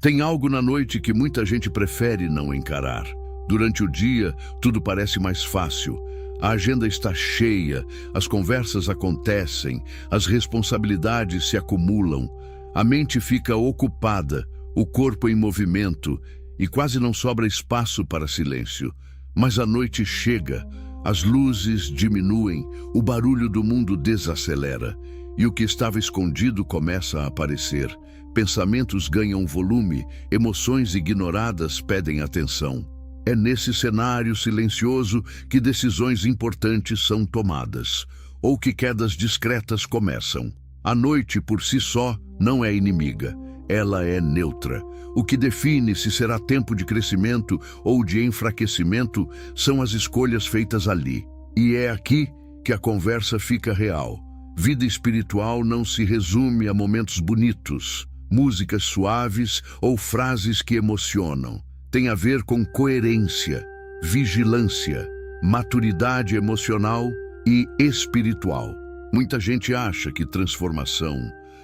Tem algo na noite que muita gente prefere não encarar. Durante o dia, tudo parece mais fácil. A agenda está cheia, as conversas acontecem, as responsabilidades se acumulam. A mente fica ocupada, o corpo em movimento e quase não sobra espaço para silêncio. Mas a noite chega, as luzes diminuem, o barulho do mundo desacelera e o que estava escondido começa a aparecer. Pensamentos ganham volume, emoções ignoradas pedem atenção. É nesse cenário silencioso que decisões importantes são tomadas, ou que quedas discretas começam. A noite, por si só, não é inimiga. Ela é neutra. O que define se será tempo de crescimento ou de enfraquecimento são as escolhas feitas ali. E é aqui que a conversa fica real. Vida espiritual não se resume a momentos bonitos, músicas suaves ou frases que emocionam. Tem a ver com coerência, vigilância, maturidade emocional e espiritual. Muita gente acha que transformação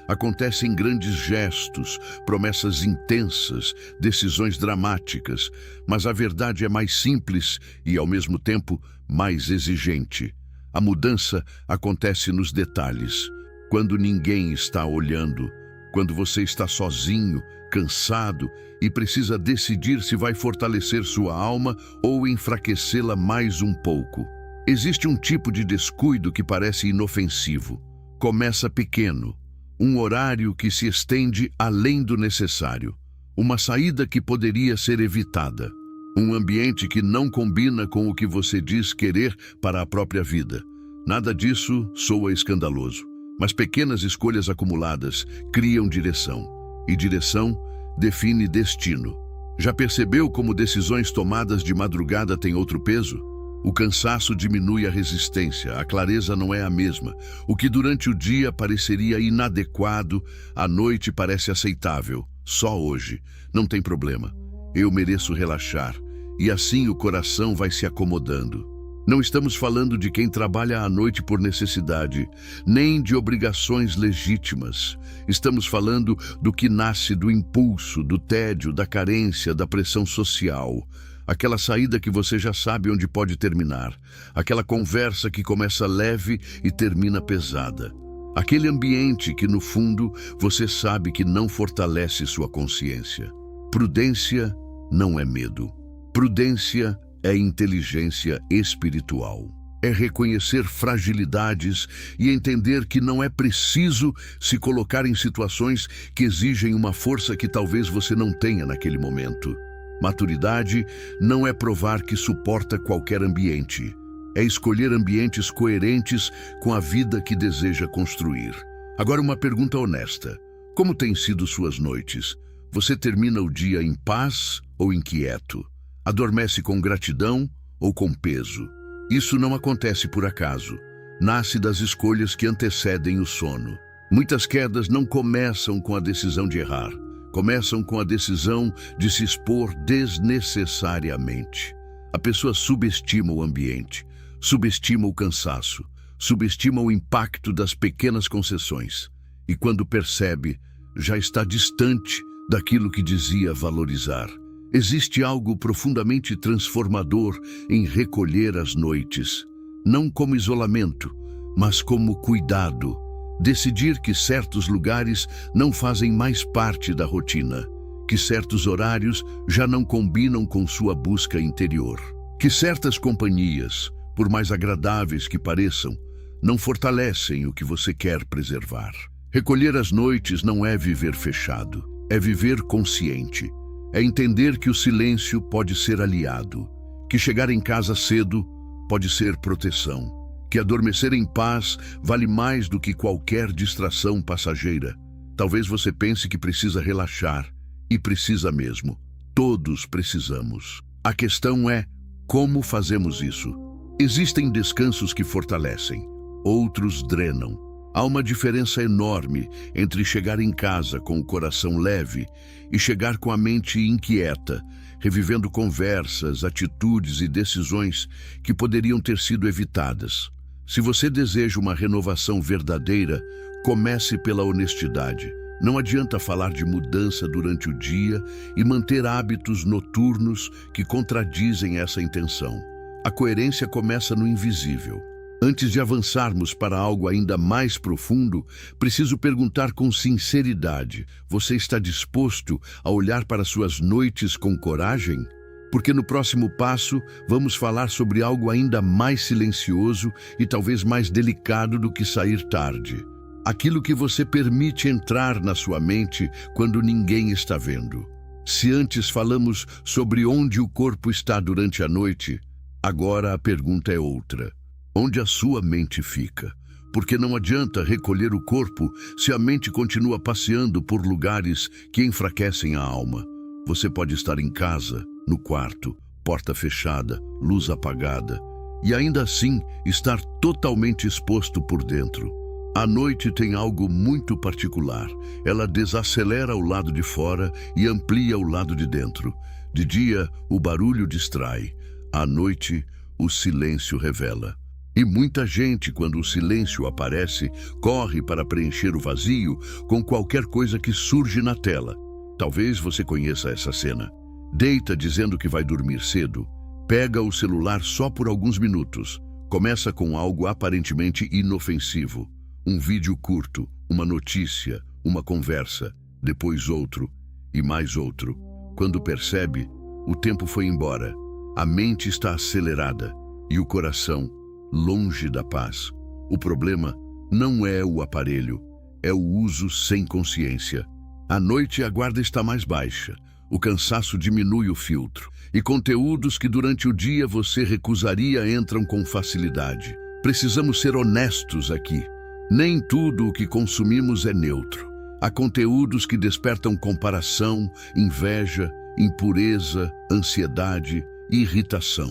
acontece em grandes gestos, promessas intensas, decisões dramáticas, mas a verdade é mais simples e, ao mesmo tempo, mais exigente. A mudança acontece nos detalhes, quando ninguém está olhando, quando você está sozinho, cansado e precisa decidir se vai fortalecer sua alma ou enfraquecê-la mais um pouco. Existe um tipo de descuido que parece inofensivo. Começa pequeno, um horário que se estende além do necessário, uma saída que poderia ser evitada, um ambiente que não combina com o que você diz querer para a própria vida. Nada disso soa escandaloso, mas pequenas escolhas acumuladas criam direção, e direção define destino. Já percebeu como decisões tomadas de madrugada têm outro peso? O cansaço diminui a resistência, a clareza não é a mesma. O que durante o dia pareceria inadequado, à noite parece aceitável. Só hoje, não tem problema. Eu mereço relaxar. E assim o coração vai se acomodando. Não estamos falando de quem trabalha à noite por necessidade, nem de obrigações legítimas. Estamos falando do que nasce do impulso, do tédio, da carência, da pressão social. Aquela saída que você já sabe onde pode terminar. Aquela conversa que começa leve e termina pesada. Aquele ambiente que, no fundo, você sabe que não fortalece sua consciência. Prudência não é medo. Prudência é inteligência espiritual. É reconhecer fragilidades e entender que não é preciso se colocar em situações que exigem uma força que talvez você não tenha naquele momento. Maturidade não é provar que suporta qualquer ambiente. É escolher ambientes coerentes com a vida que deseja construir. Agora uma pergunta honesta. Como têm sido suas noites? Você termina o dia em paz ou inquieto? Adormece com gratidão ou com peso? Isso não acontece por acaso. Nasce das escolhas que antecedem o sono. Muitas quedas não começam com a decisão de errar. Começam com a decisão de se expor desnecessariamente. A pessoa subestima o ambiente, subestima o cansaço, subestima o impacto das pequenas concessões. E quando percebe, já está distante daquilo que dizia valorizar. Existe algo profundamente transformador em recolher as noites, não como isolamento, mas como cuidado. Decidir que certos lugares não fazem mais parte da rotina, que certos horários já não combinam com sua busca interior, que certas companhias, por mais agradáveis que pareçam, não fortalecem o que você quer preservar. Recolher as noites não é viver fechado, é viver consciente. É entender que o silêncio pode ser aliado, que chegar em casa cedo pode ser proteção, que adormecer em paz vale mais do que qualquer distração passageira. Talvez você pense que precisa relaxar, e precisa mesmo. Todos precisamos. A questão é como fazemos isso. Existem descansos que fortalecem, outros drenam. Há uma diferença enorme entre chegar em casa com o coração leve e chegar com a mente inquieta, revivendo conversas, atitudes e decisões que poderiam ter sido evitadas. Se você deseja uma renovação verdadeira, comece pela honestidade. Não adianta falar de mudança durante o dia e manter hábitos noturnos que contradizem essa intenção. A coerência começa no invisível. Antes de avançarmos para algo ainda mais profundo, preciso perguntar com sinceridade: você está disposto a olhar para suas noites com coragem? Porque no próximo passo vamos falar sobre algo ainda mais silencioso e talvez mais delicado do que sair tarde. Aquilo que você permite entrar na sua mente quando ninguém está vendo. Se antes falamos sobre onde o corpo está durante a noite, agora a pergunta é outra. Onde a sua mente fica? Porque não adianta recolher o corpo se a mente continua passeando por lugares que enfraquecem a alma. Você pode estar em casa, no quarto, porta fechada, luz apagada, e ainda assim estar totalmente exposto por dentro. A noite tem algo muito particular. Ela desacelera o lado de fora e amplia o lado de dentro. De dia, o barulho distrai. À noite, o silêncio revela. E muita gente, quando o silêncio aparece, corre para preencher o vazio com qualquer coisa que surge na tela. Talvez você conheça essa cena. Deita dizendo que vai dormir cedo. Pega o celular só por alguns minutos. Começa com algo aparentemente inofensivo. Um vídeo curto, uma notícia, uma conversa, depois outro e mais outro. Quando percebe, o tempo foi embora. A mente está acelerada e o coração longe da paz. O problema não é o aparelho, é o uso sem consciência. À noite a guarda está mais baixa, o cansaço diminui o filtro, e conteúdos que durante o dia você recusaria entram com facilidade. Precisamos ser honestos aqui. Nem tudo o que consumimos é neutro. Há conteúdos que despertam comparação, inveja, impureza, ansiedade e irritação.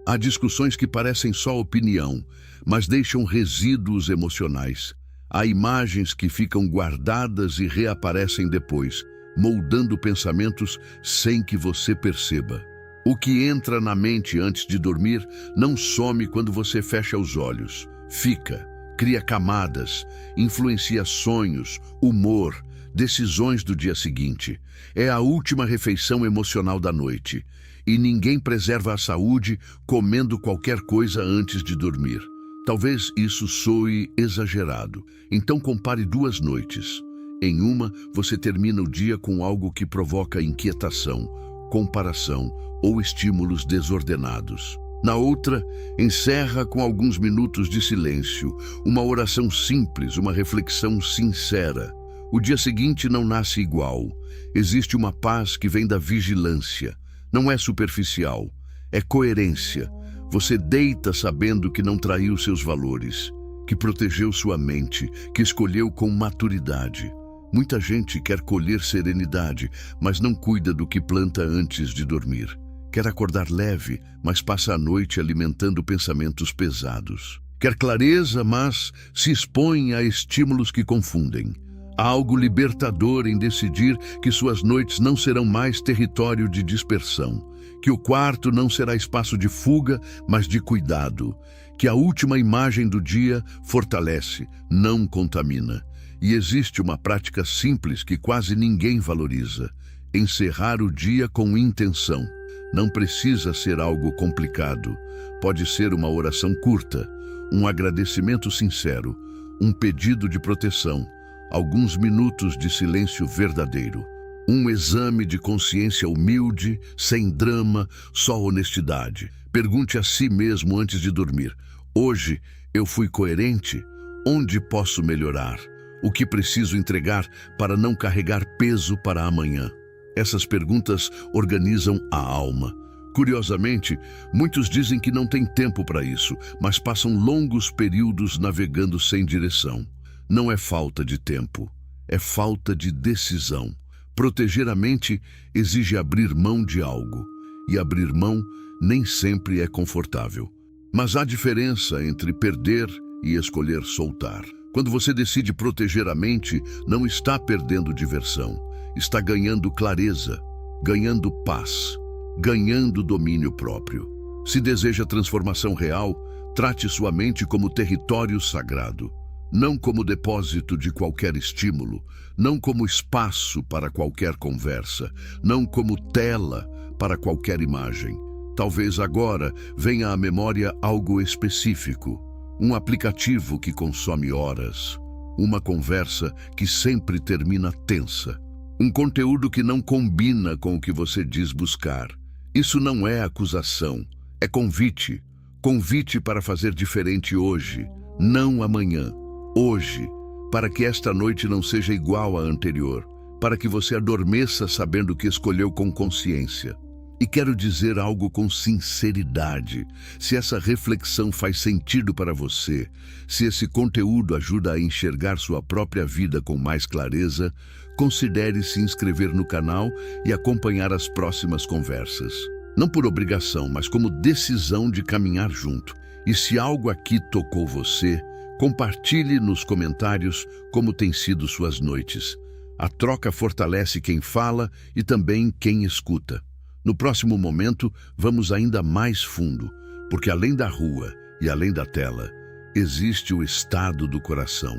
Há discussões que parecem só opinião, mas deixam resíduos emocionais. Há imagens que ficam guardadas e reaparecem depois, moldando pensamentos sem que você perceba. O que entra na mente antes de dormir não some quando você fecha os olhos. Fica, cria camadas, influencia sonhos, humor, decisões do dia seguinte. É a última refeição emocional da noite. E ninguém preserva a saúde comendo qualquer coisa antes de dormir. Talvez isso soe exagerado. Então compare 2 noites. Em uma, você termina o dia com algo que provoca inquietação, comparação ou estímulos desordenados. Na outra, encerra com alguns minutos de silêncio, uma oração simples, uma reflexão sincera. O dia seguinte não nasce igual. Existe uma paz que vem da vigilância. Não é superficial, é coerência. Você deita sabendo que não traiu seus valores, que protegeu sua mente, que escolheu com maturidade. Muita gente quer colher serenidade, mas não cuida do que planta antes de dormir. Quer acordar leve, mas passa a noite alimentando pensamentos pesados. Quer clareza, mas se expõe a estímulos que confundem. Há algo libertador em decidir que suas noites não serão mais território de dispersão, que o quarto não será espaço de fuga, mas de cuidado, que a última imagem do dia fortalece, não contamina. E existe uma prática simples que quase ninguém valoriza: encerrar o dia com intenção. Não precisa ser algo complicado. Pode ser uma oração curta, um agradecimento sincero, um pedido de proteção, alguns minutos de silêncio verdadeiro, um exame de consciência humilde, sem drama, só honestidade. Pergunte a si mesmo antes de dormir: hoje eu fui coerente? Onde posso melhorar? O que preciso entregar para não carregar peso para amanhã? Essas perguntas organizam a alma. Curiosamente, muitos dizem que não têm tempo para isso, mas passam longos períodos navegando sem direção. Não é falta de tempo, é falta de decisão. Proteger a mente exige abrir mão de algo, e abrir mão nem sempre é confortável. Mas há diferença entre perder e escolher soltar. Quando você decide proteger a mente, não está perdendo diversão, está ganhando clareza, ganhando paz, ganhando domínio próprio. Se deseja transformação real, trate sua mente como território sagrado. não como depósito de qualquer estímulo, não como espaço para qualquer conversa, não como tela para qualquer imagem. Talvez agora venha à memória algo específico, um aplicativo que consome horas, uma conversa que sempre termina tensa, um conteúdo que não combina com o que você diz buscar. Isso não é acusação, é convite. Convite para fazer diferente hoje, não amanhã. Hoje, para que esta noite não seja igual à anterior, para que você adormeça sabendo que escolheu com consciência. E quero dizer algo com sinceridade. Se essa reflexão faz sentido para você, se esse conteúdo ajuda a enxergar sua própria vida com mais clareza, considere se inscrever no canal e acompanhar as próximas conversas. Não por obrigação, mas como decisão de caminhar junto. E se algo aqui tocou você, compartilhe nos comentários como têm sido suas noites. A troca fortalece quem fala e também quem escuta. No próximo momento, vamos ainda mais fundo, porque além da rua e além da tela, existe o estado do coração.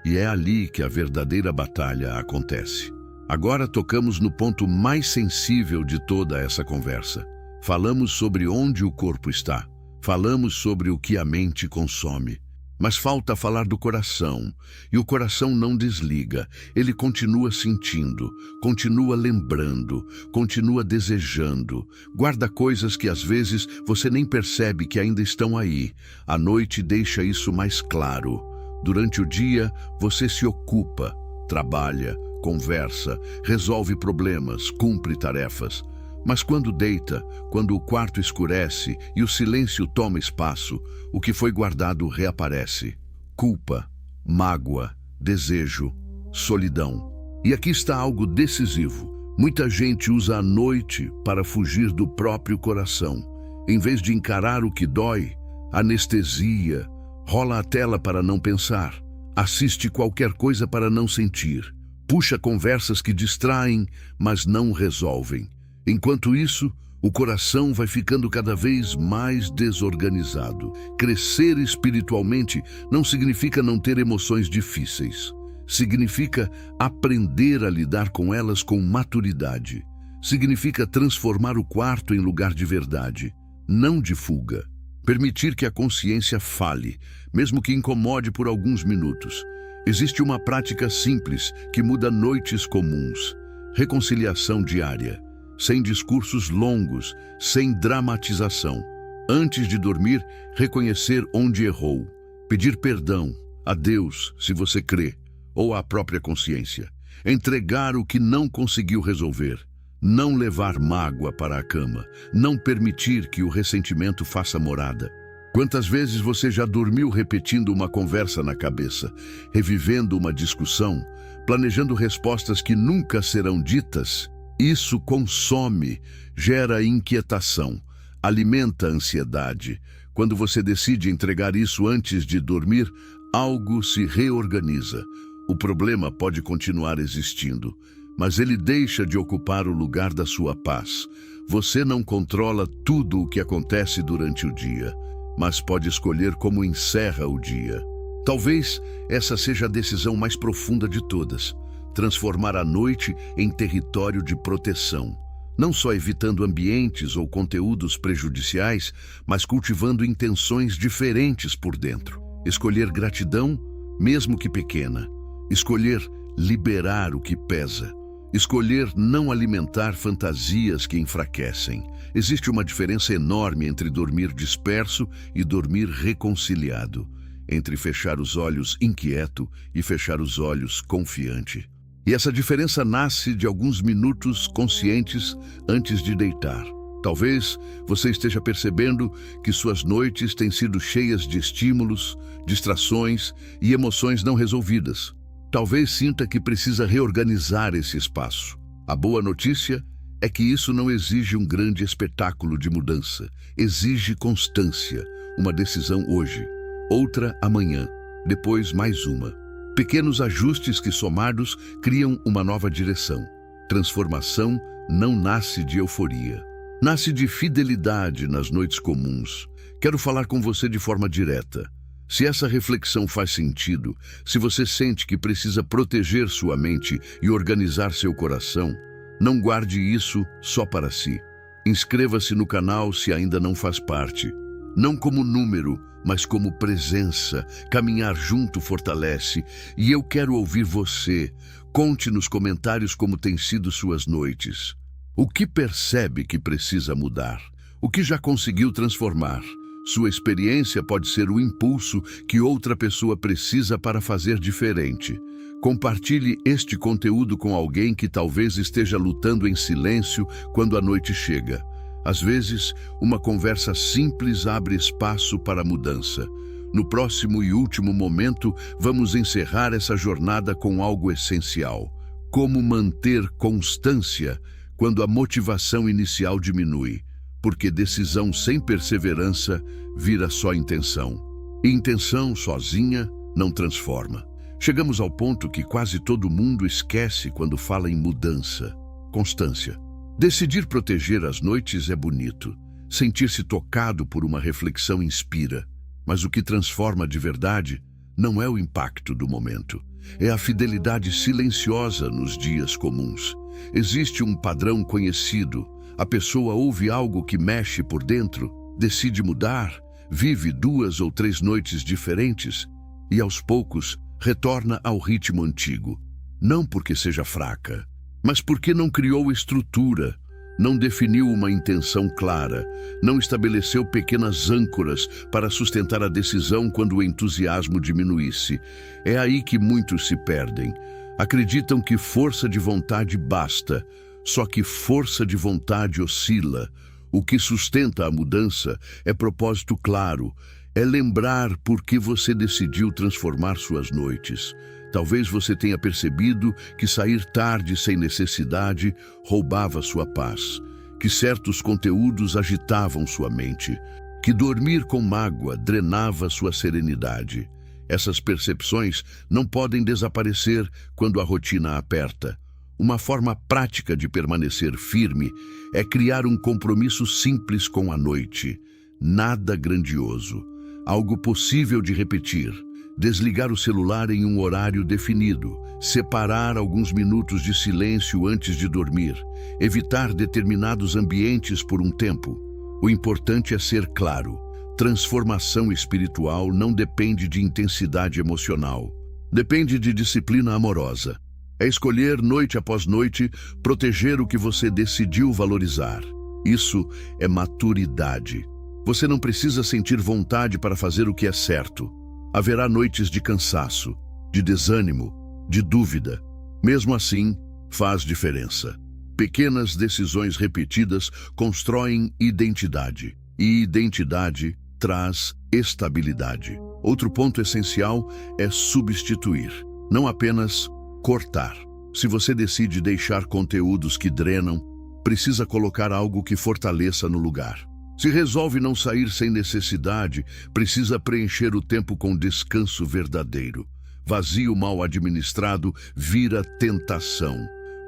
E é ali que a verdadeira batalha acontece. Agora tocamos no ponto mais sensível de toda essa conversa. Falamos sobre onde o corpo está. Falamos sobre o que a mente consome. Mas falta falar do coração, e o coração não desliga, ele continua sentindo, continua lembrando, continua desejando, guarda coisas que às vezes você nem percebe que ainda estão aí. A noite deixa isso mais claro. Durante o dia, você se ocupa, trabalha, conversa, resolve problemas, cumpre tarefas. Mas quando deita, quando o quarto escurece e o silêncio toma espaço, o que foi guardado reaparece. Culpa, mágoa, desejo, solidão. E aqui está algo decisivo. Muita gente usa a noite para fugir do próprio coração. Em vez de encarar o que dói, anestesia, rola a tela para não pensar, assiste qualquer coisa para não sentir, puxa conversas que distraem, mas não resolvem. Enquanto isso, o coração vai ficando cada vez mais desorganizado. Crescer espiritualmente não significa não ter emoções difíceis. Significa aprender a lidar com elas com maturidade. Significa transformar o quarto em lugar de verdade, não de fuga. Permitir que a consciência fale, mesmo que incomode por alguns minutos. Existe uma prática simples que muda noites comuns. Reconciliação diária. Sem discursos longos, sem dramatização. Antes de dormir, reconhecer onde errou. Pedir perdão a Deus, se você crê, ou à própria consciência. Entregar o que não conseguiu resolver. Não levar mágoa para a cama. Não permitir que o ressentimento faça morada. Quantas vezes você já dormiu repetindo uma conversa na cabeça, revivendo uma discussão, planejando respostas que nunca serão ditas? Isso consome, gera inquietação, alimenta a ansiedade. Quando você decide entregar isso antes de dormir, algo se reorganiza. O problema pode continuar existindo, mas ele deixa de ocupar o lugar da sua paz. Você não controla tudo o que acontece durante o dia, mas pode escolher como encerra o dia. Talvez essa seja a decisão mais profunda de todas. Transformar a noite em território de proteção, não só evitando ambientes ou conteúdos prejudiciais, mas cultivando intenções diferentes por dentro. Escolher gratidão, mesmo que pequena. Escolher liberar o que pesa. Escolher não alimentar fantasias que enfraquecem. Existe uma diferença enorme entre dormir disperso e dormir reconciliado, entre fechar os olhos inquieto e fechar os olhos confiante. E essa diferença nasce de alguns minutos conscientes antes de deitar. Talvez você esteja percebendo que suas noites têm sido cheias de estímulos, distrações e emoções não resolvidas. Talvez sinta que precisa reorganizar esse espaço. A boa notícia é que isso não exige um grande espetáculo de mudança. Exige constância, uma decisão hoje, outra amanhã, depois mais uma. Pequenos ajustes que somados criam uma nova direção. Transformação não nasce de euforia. Nasce de fidelidade nas noites comuns. Quero falar com você de forma direta. Se essa reflexão faz sentido, se você sente que precisa proteger sua mente e organizar seu coração, não guarde isso só para si. Inscreva-se no canal se ainda não faz parte. Não como número, mas como presença. Caminhar junto fortalece. E eu quero ouvir você. Conte nos comentários como têm sido suas noites. O que percebe que precisa mudar? O que já conseguiu transformar? Sua experiência pode ser o impulso que outra pessoa precisa para fazer diferente. Compartilhe este conteúdo com alguém que talvez esteja lutando em silêncio quando a noite chega. Às vezes, uma conversa simples abre espaço para a mudança. No próximo e último momento, vamos encerrar essa jornada com algo essencial. Como manter constância quando a motivação inicial diminui. Porque decisão sem perseverança vira só intenção. E intenção sozinha não transforma. Chegamos ao ponto que quase todo mundo esquece quando fala em mudança. Constância. Decidir proteger as noites é bonito. Sentir-se tocado por uma reflexão inspira. Mas o que transforma de verdade não é o impacto do momento. É a fidelidade silenciosa nos dias comuns. Existe um padrão conhecido. A pessoa ouve algo que mexe por dentro, decide mudar, vive 2 ou 3 noites diferentes e, aos poucos, retorna ao ritmo antigo. Não porque seja fraca, mas porque não criou estrutura, não definiu uma intenção clara, não estabeleceu pequenas âncoras para sustentar a decisão quando o entusiasmo diminuísse. É aí que muitos se perdem. Acreditam que força de vontade basta. Só que força de vontade oscila. O que sustenta a mudança é propósito claro, é lembrar por que você decidiu transformar suas noites. Talvez você tenha percebido que sair tarde sem necessidade roubava sua paz, que certos conteúdos agitavam sua mente, que dormir com mágoa drenava sua serenidade. Essas percepções não podem desaparecer quando a rotina aperta. Uma forma prática de permanecer firme é criar um compromisso simples com a noite. Nada grandioso. Algo possível de repetir. Desligar o celular em um horário definido. Separar alguns minutos de silêncio antes de dormir. Evitar determinados ambientes por um tempo. O importante é ser claro. Transformação espiritual não depende de intensidade emocional. Depende de disciplina amorosa. É escolher noite após noite, proteger o que você decidiu valorizar. Isso é maturidade. Você não precisa sentir vontade para fazer o que é certo. Haverá noites de cansaço, de desânimo, de dúvida. Mesmo assim, faz diferença. Pequenas decisões repetidas constroem identidade. E identidade traz estabilidade. Outro ponto essencial é substituir, não apenas cortar. Se você decide deixar conteúdos que drenam, precisa colocar algo que fortaleça no lugar. Se resolve não sair sem necessidade, precisa preencher o tempo com descanso verdadeiro. Vazio mal administrado vira tentação.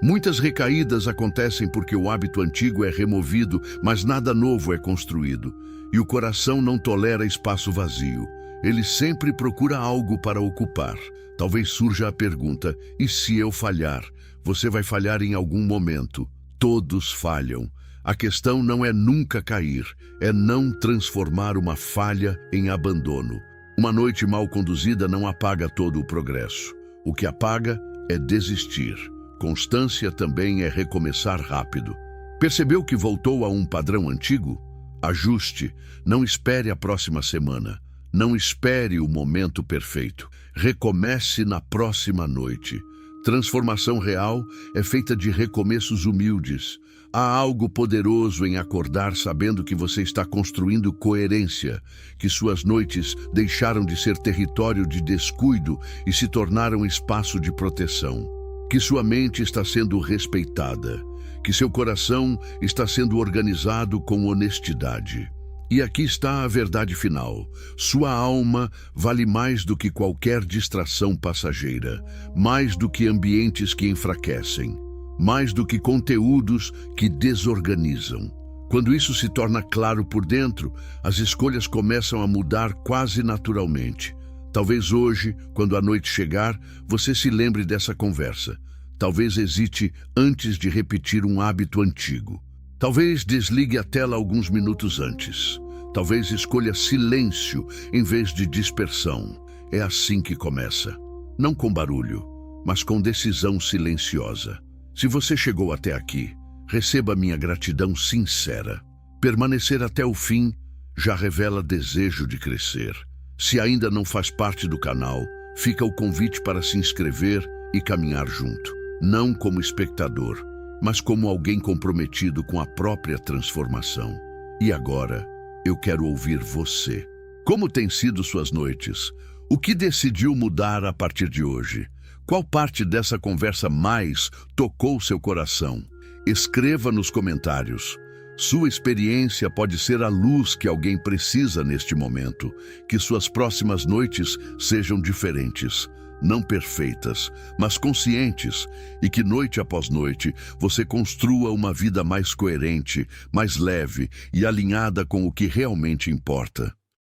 Muitas recaídas acontecem porque o hábito antigo é removido, mas nada novo é construído. E o coração não tolera espaço vazio. Ele sempre procura algo para ocupar. Talvez surja a pergunta, e se eu falhar? Você vai falhar em algum momento. Todos falham. A questão não é nunca cair, é não transformar uma falha em abandono. Uma noite mal conduzida não apaga todo o progresso. O que apaga é desistir. Constância também é recomeçar rápido. Percebeu que voltou a um padrão antigo? Ajuste. Não espere a próxima semana. Não espere o momento perfeito. Recomece na próxima noite. Transformação real é feita de recomeços humildes. Há algo poderoso em acordar sabendo que você está construindo coerência, que suas noites deixaram de ser território de descuido e se tornaram espaço de proteção, que sua mente está sendo respeitada, que seu coração está sendo organizado com honestidade. E aqui está a verdade final. Sua alma vale mais do que qualquer distração passageira, mais do que ambientes que enfraquecem, mais do que conteúdos que desorganizam. Quando isso se torna claro por dentro, as escolhas começam a mudar quase naturalmente. Talvez hoje, quando a noite chegar, você se lembre dessa conversa. Talvez hesite antes de repetir um hábito antigo. Talvez desligue a tela alguns minutos antes. Talvez escolha silêncio em vez de dispersão. É assim que começa. Não com barulho, mas com decisão silenciosa. Se você chegou até aqui, receba minha gratidão sincera. Permanecer até o fim já revela desejo de crescer. Se ainda não faz parte do canal, fica o convite para se inscrever e caminhar junto. Não como espectador, mas como alguém comprometido com a própria transformação. E agora, eu quero ouvir você. Como têm sido suas noites? O que decidiu mudar a partir de hoje? Qual parte dessa conversa mais tocou seu coração? Escreva nos comentários. Sua experiência pode ser a luz que alguém precisa neste momento. Que suas próximas noites sejam diferentes, não perfeitas, mas conscientes, e que noite após noite você construa uma vida mais coerente, mais leve e alinhada com o que realmente importa.